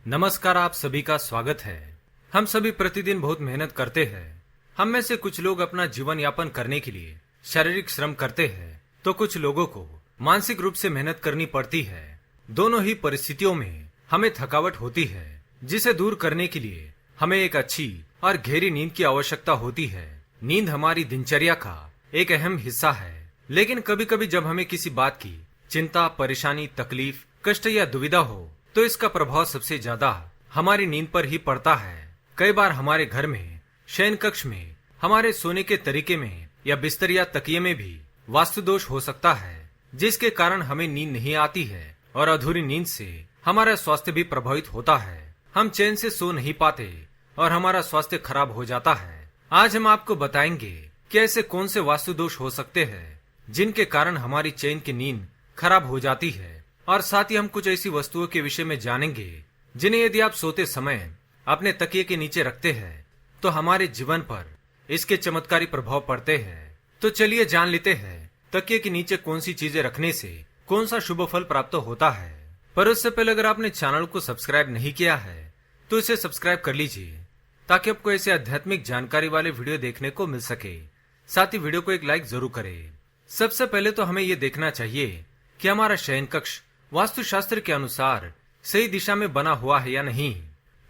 नमस्कार, आप सभी का स्वागत है। हम सभी प्रतिदिन बहुत मेहनत करते हैं। हम में से कुछ लोग अपना जीवन यापन करने के लिए शारीरिक श्रम करते हैं, तो कुछ लोगों को मानसिक रूप से मेहनत करनी पड़ती है। दोनों ही परिस्थितियों में हमें थकावट होती है, जिसे दूर करने के लिए हमें एक अच्छी और गहरी नींद की आवश्यकता होती है। नींद हमारी दिनचर्या का एक अहम हिस्सा है, लेकिन कभी कभी जब हमें किसी बात की चिंता, परेशानी, तकलीफ, कष्ट या दुविधा हो तो इसका प्रभाव सबसे ज्यादा हमारी नींद पर ही पड़ता है। कई बार हमारे घर में, शयन कक्ष में, हमारे सोने के तरीके में या बिस्तर या तकिए में भी वास्तु दोष हो सकता है, जिसके कारण हमें नींद नहीं आती है और अधूरी नींद से हमारा स्वास्थ्य भी प्रभावित होता है। हम चैन से सो नहीं पाते और हमारा स्वास्थ्य खराब हो जाता है। आज हम आपको बताएंगे कि ऐसे कौन से वास्तु दोष हो सकते हैं जिनके कारण हमारी चैन की नींद खराब हो जाती है, और साथ ही हम कुछ ऐसी वस्तुओं के विषय में जानेंगे जिन्हें यदि आप सोते समय अपने तकिए के नीचे रखते हैं तो हमारे जीवन पर इसके चमत्कारी प्रभाव पड़ते हैं। तो चलिए जान लेते हैं तकिए के नीचे कौन सी चीजें रखने से कौन सा शुभ फल प्राप्त होता है। पर उससे पहले अगर आपने चैनल को सब्सक्राइब नहीं किया है तो इसे सब्सक्राइब कर लीजिए, ताकि आपको ऐसे आध्यात्मिक जानकारी वाले वीडियो देखने को मिल सके। साथ ही वीडियो को एक लाइक जरूर करें। सबसे पहले तो हमें ये देखना चाहिए कि हमारा शयन कक्ष वास्तुशास्त्र के अनुसार सही दिशा में बना हुआ है या नहीं,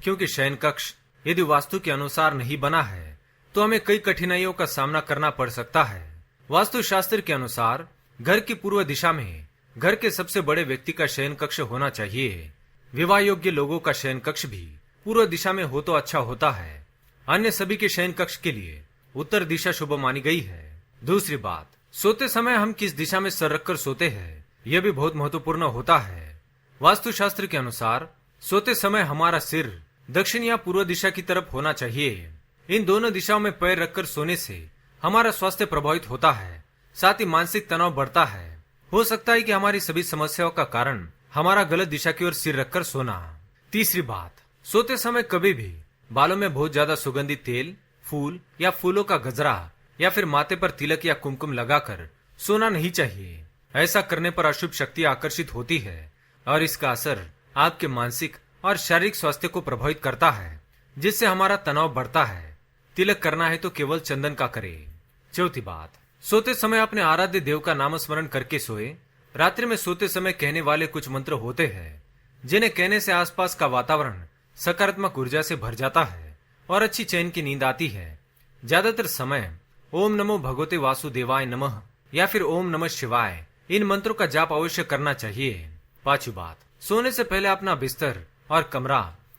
क्योंकि शयन कक्ष यदि वास्तु के अनुसार नहीं बना है तो हमें कई कठिनाइयों का सामना करना पड़ सकता है। वास्तुशास्त्र के अनुसार घर की पूर्व दिशा में घर के सबसे बड़े व्यक्ति का शयन कक्ष होना चाहिए। विवाह योग्य लोगों का शयन कक्ष भी पूर्व दिशा में हो तो अच्छा होता है। अन्य सभी के शयन कक्ष के लिए उत्तर दिशा शुभ मानी गई है। दूसरी बात, सोते समय हम किस दिशा में सर रखकर सोते हैं यह भी बहुत महत्वपूर्ण होता है। वास्तुशास्त्र के अनुसार सोते समय हमारा सिर दक्षिण या पूर्व दिशा की तरफ होना चाहिए। इन दोनों दिशाओं में पैर रखकर सोने से हमारा स्वास्थ्य प्रभावित होता है, साथ ही मानसिक तनाव बढ़ता है। हो सकता है कि हमारी सभी समस्याओं का कारण हमारा गलत दिशा की ओर सिर रखकर सोना। तीसरी बात, सोते समय कभी भी बालों में बहुत ज्यादा सुगंधित तेल, फूल या फूलों का गजरा या फिर माथे पर तिलक या कुमकुम लगाकर सोना नहीं चाहिए। ऐसा करने पर अशुभ शक्ति आकर्षित होती है और इसका असर आपके मानसिक और शारीरिक स्वास्थ्य को प्रभावित करता है, जिससे हमारा तनाव बढ़ता है। तिलक करना है तो केवल चंदन का करें। चौथी बात, सोते समय अपने आराध्य देव का नाम स्मरण करके सोए। रात्रि में सोते समय कहने वाले कुछ मंत्र होते हैं, जिन्हें कहने से आसपास का वातावरण सकारात्मक ऊर्जा से भर जाता है और अच्छी चैन की नींद आती है। ज्यादातर समय ओम नमो भगवते वासुदेवाय नमः या फिर ओम नमः शिवाय इन मंत्रों का जाप अवश्य करना चाहिए। पांचवी बात, सोने से पहले अपना बिस्तर और कमरा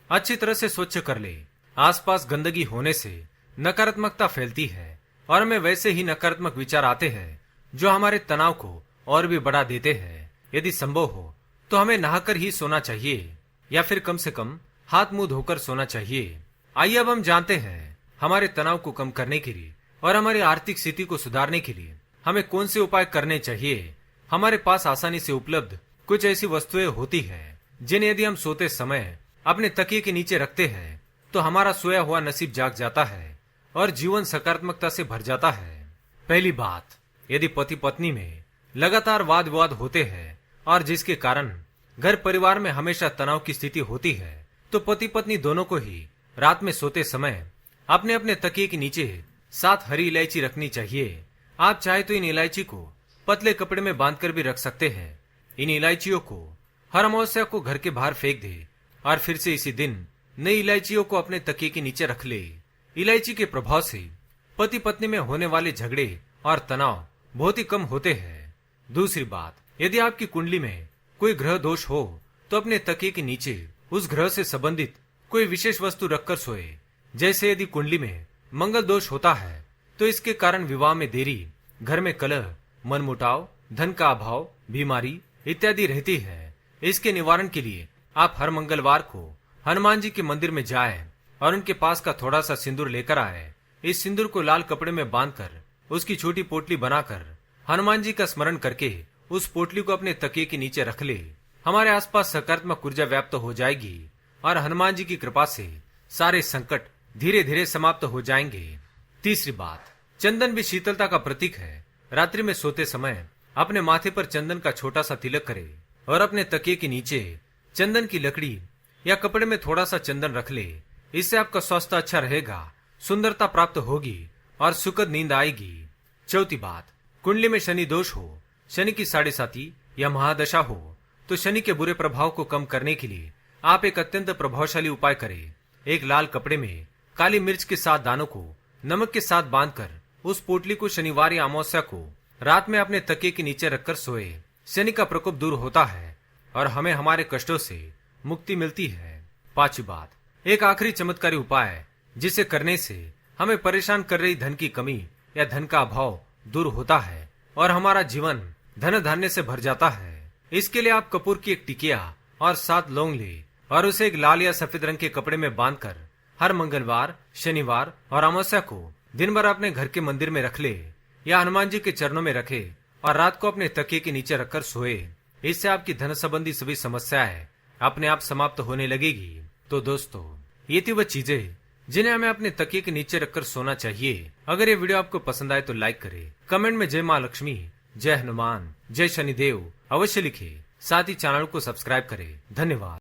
अच्छी तरह से स्वच्छ कर ले। आसपास गंदगी होने से नकारात्मकता फैलती है और हमें वैसे ही नकारात्मक विचार आते हैं जो हमारे तनाव को और भी बढ़ा देते हैं। यदि संभव हो तो हमें नहाकर ही सोना चाहिए या फिर कम से कम हाथ मुंह धोकर सोना चाहिए। आइए अब हम जानते हैं हमारे तनाव को कम करने के लिए और हमारी आर्थिक स्थिति को सुधारने के लिए हमें कौन से उपाय करने चाहिए। हमारे पास आसानी से उपलब्ध कुछ ऐसी वस्तुएं होती हैं जिन्हें यदि हम सोते समय अपने तकिए के नीचे रखते हैं तो हमारा सोया हुआ नसीब जाग जाता है और जीवन सकारात्मकता से भर जाता है। पहली बात, यदि पति पत्नी में लगातार वाद विवाद होते हैं और जिसके कारण घर परिवार में हमेशा तनाव की स्थिति होती है तो पति पत्नी दोनों को ही रात में सोते समय अपने अपने तकिए के नीचे 7 हरी इलायची रखनी चाहिए। आप चाहे तो इन इलायची को पतले कपड़े में बांधकर भी रख सकते हैं। इन इलायचियों को हर अमावस्या को घर के बाहर फेंक दे और फिर से इसी दिन नई इलायचियों को अपने तकिए के नीचे रख ले। इलायची के प्रभाव से पति पत्नी में होने वाले झगड़े और तनाव बहुत ही कम होते हैं। दूसरी बात, यदि आपकी कुंडली में कोई ग्रह दोष हो तो अपने तकिए के नीचे उस ग्रह से संबंधित कोई विशेष वस्तु रखकर सोए। जैसे यदि कुंडली में मंगल दोष होता है तो इसके कारण विवाह में देरी, घर में कलह, मनमुटाव, धन का अभाव, बीमारी इत्यादि रहती है। इसके निवारण के लिए आप हर मंगलवार को हनुमान जी के मंदिर में जाएं और उनके पास का थोड़ा सा सिंदूर लेकर आए। इस सिंदूर को लाल कपड़े में बांधकर उसकी छोटी पोटली बनाकर हनुमान जी का स्मरण करके उस पोटली को अपने तकिए के नीचे रख ले। हमारे आसपास सकारात्मक ऊर्जा व्याप्त हो जाएगी और हनुमान जी की कृपा से सारे संकट धीरे धीरे समाप्त हो जाएंगे। तीसरी बात, चंदन भी शीतलता का प्रतीक है। रात्रि में सोते समय अपने माथे पर चंदन का छोटा सा तिलक करें और अपने तकिए के नीचे चंदन की लकड़ी या कपड़े में थोड़ा सा चंदन रख ले। इससे आपका स्वास्थ्य अच्छा रहेगा, सुंदरता प्राप्त होगी और सुखद नींद आएगी। चौथी बात, कुंडली में शनि दोष हो, शनि की 7.5 या महादशा हो तो शनि के बुरे प्रभाव को कम करने के लिए आप एक अत्यंत प्रभावशाली उपाय करें। एक लाल कपड़े में काली मिर्च के 7 दानों को नमक के साथ बांधकर उस पोटली को शनिवार या अमावस्या को रात में अपने तकिए के नीचे रखकर सोए। शनि का प्रकोप दूर होता है और हमें हमारे कष्टों से मुक्ति मिलती है। पांचवी बात, एक आखिरी चमत्कारी उपाय जिसे करने से हमें परेशान कर रही धन की कमी या धन का अभाव दूर होता है और हमारा जीवन धन धान्य से भर जाता है। इसके लिए आप कपूर की एक टिकिया और 7 लौंग ले और उसे एक लाल या सफेद रंग के कपड़े में बांधकर हर मंगलवार, शनिवार और अमावस्या को दिन भर अपने घर के मंदिर में रख ले या हनुमान जी के चरणों में रखे और रात को अपने तकिए के नीचे रखकर सोए। इससे आपकी धन संबंधी सभी समस्याएं अपने आप समाप्त होने लगेगी। तो दोस्तों, ये थी वह चीजें जिन्हें हमें अपने तकिए के नीचे रखकर सोना चाहिए। अगर ये वीडियो आपको पसंद आए तो लाइक करें, कमेंट में जय माँ लक्ष्मी, जय हनुमान, जय शनिदेव अवश्य लिखें। साथ ही चैनल को सब्सक्राइब करें। धन्यवाद।